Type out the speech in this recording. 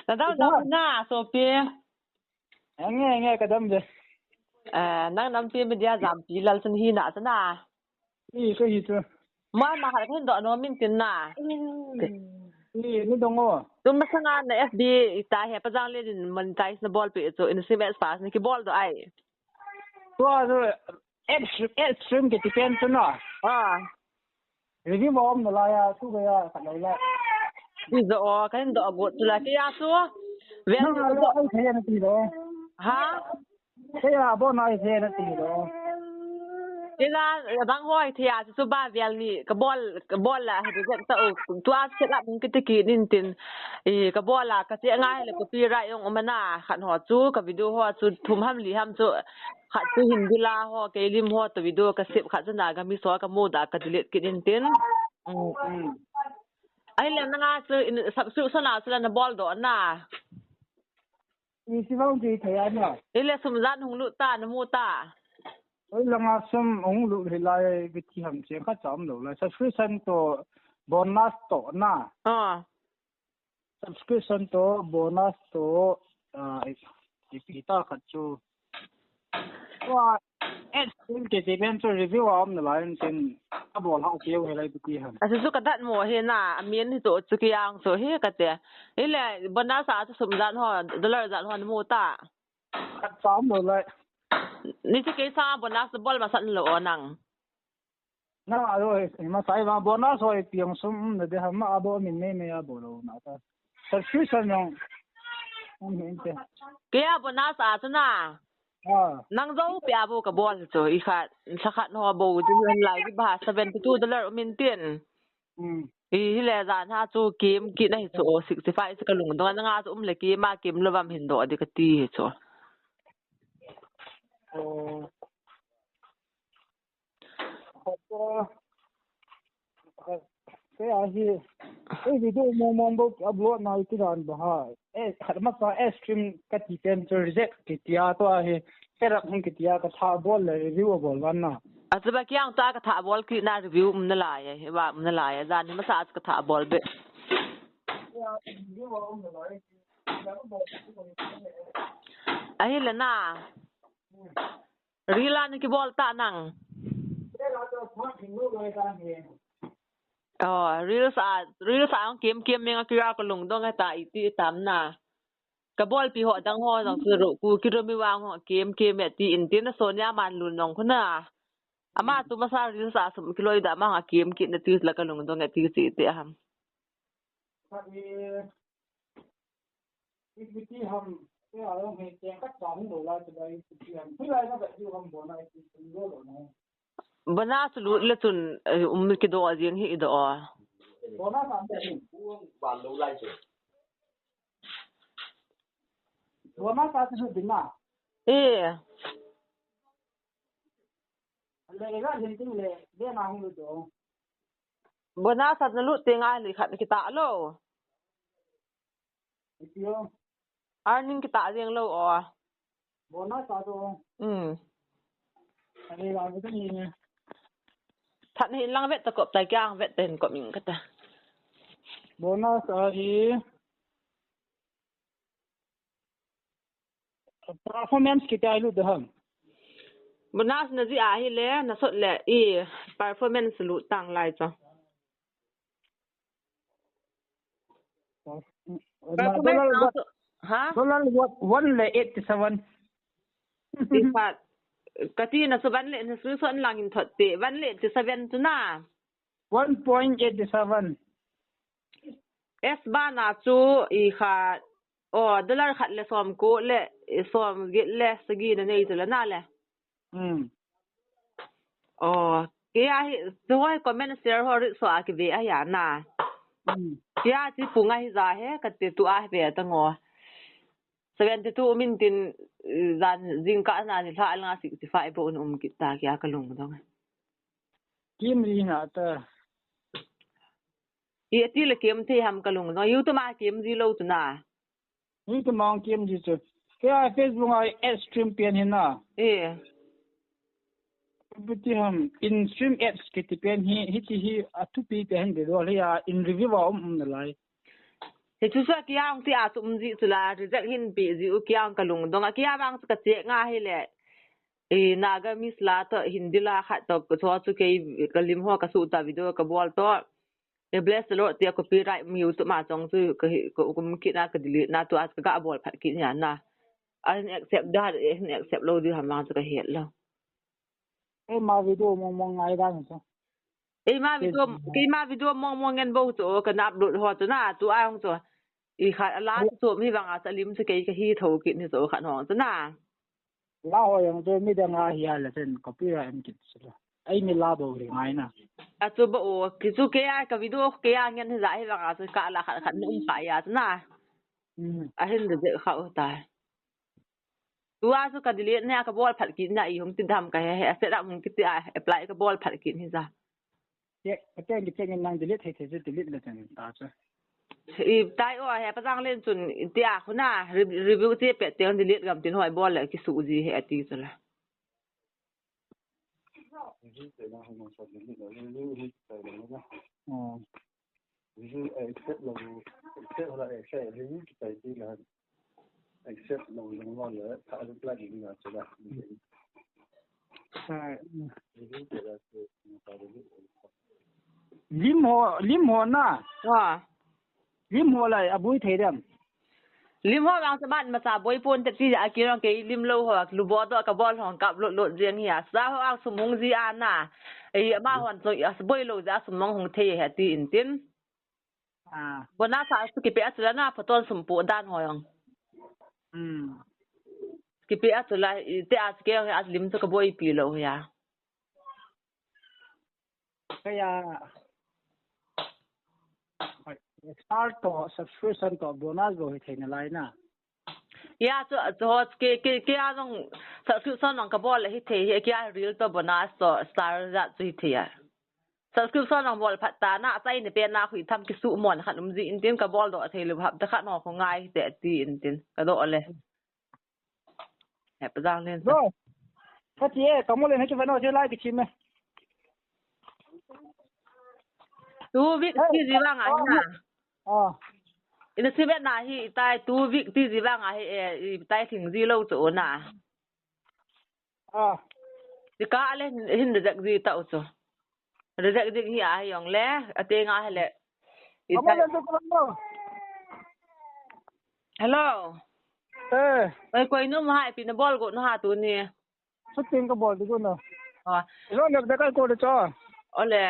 Tao đâm na Sophie. Nghe cái đâm gì? Nang đâm phi mình ra giảm phi lal sinh hi na sana. Cái gì chứ? Mà hại cái đó nó mình tin na. Nó đông ngô. Tụi mình sang na FB ta hệ pa giang lên mình tay na ball pe so in sim pass ni ki ball do ai. Rồi extreme cái tipen chứ nó. Review bom nó lại thu về cái này lại. Đi zo cái đó gột là cái ya so. Ven Nó là ai thế nó tí đó. ha. Thế là bọn nó ai thế nó tí đó. Cái là bang hoi thì à số ba vel ni cái ball là cái dân tao tua set up cái tiki din tin cái ball là cái chuyện ngay là copyright yung omana khăn họ chú cái video họ chú thum ham li ham chú khát chú hindi la họ cái lim họ từ video cái sếp khát na cái mi so cái moda cái delete cái din tin ai là nga chú subscription na sila na ball do na Ý vong gì thế anh à? ai là sum zan hung lu ta na mu ta Ôi là ngã sum ông lụ thì lại cái chi hầm chuyện khác chấm lụ lại subscription to bonus to na. Subscription to bonus to ipita khát chu. Wow, extreme cái tipen cho review om nó lại trên abol hậu kiêu hay lại cái chi hầm. Asu ka dat mo he na amin hi to chukiyang so he ka te ile bana sa to sum zan ho dollar zan ho mo ta Khát chấm lụ lại. ni chi ke sa bana sa bol ma san lo nang Na rồi mà sai mà bonus rồi tiếng sum để hầm mà abo mình mê abo lo na ta. Subscription yang ông hiện thế. ke ya bana sa cha na nang zo pe abo ka bol to I khat sa khat ho bo ju lai bi ba $72 min tien hi le zan ha chu kim ki nai so 65 ka lung dong nga chu le ki ma kim lo bam hin do di ka ti he cho cái gì cái video mong bộ upload này cái đoạn bảo ha thật mà có stream cái tipen cho reject cái tia to he set up cái tia cái thả ball là review ball văn na Asa kyang ta ka tha bol ki na review na la ya ba na la ya zan ma sa ka tha bol be ai la na rila ni ki bol ta nang ril sa ang kim me nga kira ko lung dong ta iti tam na ka bol pi ho dang ho dang su ro ku ki ro mi wang ho kim me ti in tin na sonya man lun nong khuna ama tu ma sa ril sa sum kiloi da ma nga kim ki na ti la ka lung dong ti si ti ham cái hầm cái ở trong hiện trạng cắt chọn đồ lại từ đây thì hầm thứ này nó phải chịu hầm bộ này thì vô đồ này bana su lu le tun ki do azing hi do bộ nó làm gì bàn lâu lại rồi bộ nó sao thì được mà lấy cái hiện tượng này để nào không được bana sa na lu te nga li khat ki ta lo earning kita riêng lâu bonus sao anh làm cái gì nè thật hiện lang vẹt ta cọp tài giang vẹt tiền cọp mình cái ta bonus thì performance kita ilu dah bonus na gì hi le na sot le performance lu tang lai cho ha one le 87 ti fat kati na so ban le na su son lang in thot te ban le ti 7 tu na 1.87 s ba na chu kha dollar khat le som ko le som ge le sagi na nei tu la na le ke ai so comment share ho ri so a ke ve a ya na ya ti punga hi za he ka te tu a ve ta ngo 72 min tin zan jing ka na ni thla nga 65 bo kita kya kalung dong kim ri na ta ti le kem the ham kalung no yu to ma kem ji lo tu na ni to mong kim ji chu ke Facebook ai stream pian hin na buti ham in stream apps ke ti pian hi atu pi pe hen de do le ya in review om na lai thì chú sợ kia ông thì sum gì là reject hin bị gì kia ông kalung dong kia bang cái chế nga hay lệ naga misla to hindi la khat to ko chu ke kalim ho ka su ta video ka bol to bless the lord tia copyright music ma chong chu ko ki na ka delete na to as ka bol phat ki nya na an accept that an accept lo di ham ma ka het lo mà video mong ngay đang sao ma video mong ngen bo to ka nap lut ho to na tu ai hong to khat ala chu mi wanga salim se ke hi tho ki ni zo khat hong to na la ho yang to mi da nga hi ala sen copyright em kit sala ai mi la bo ri ngai na chu bo o ki chu ke ai ka video ke ai ngen za hi wanga se ka la khat ka ya na a hin de kha o ta tu a chu ka delete ne ka bol phat ki na I hong tin tham ka he set up mun ki ti apply ka bol phat ki ni za ye cái ki chen nang delete the the delete la chen ta cha tai o he pa jang len chun tia khuna review ti pe te delete gam tin hoi bol le ki su ji he ti sala lim ho na wa lim ho lại abui thế đam lim ho bang saban ma sa boy pon te ti a ki rong ke lim lo ho lu bo to ka bol hong kap lot riang hi sa ho ang sumung ji ana ma hon so boy lo ja sumong hong the he ti in tin bona sa su ki pe asla na photon sum pu dan ho yong ki pe asla te as ke as lim to ka boy pi lo ya kaya start to subscription to bonus go hi thein lai na ya to ke a dong subscription nong ka bol hi the hi ke real to bonus to star za chi the ya subscription nong bol phat ta na sai ni pe na khui tham ki su mon khat ji in tin ka bol do the lu hab ta khat no ko ngai te ti in tin ka do le he pa jang len bro ka ti e ka mo le he ke no je lai ki chi me tu vi ti ji ba ngai na ina si bet na hi tai tu vi ti ji ba ngai tai thing ji lo chu na ti ka le hin de ji ta chu reject dik hi a yong le ate nga hele hello oi koi no ma hai pin bol go no ha tu ni xuất tiền cái bol đi con nào ha lo được cái cô được cho ole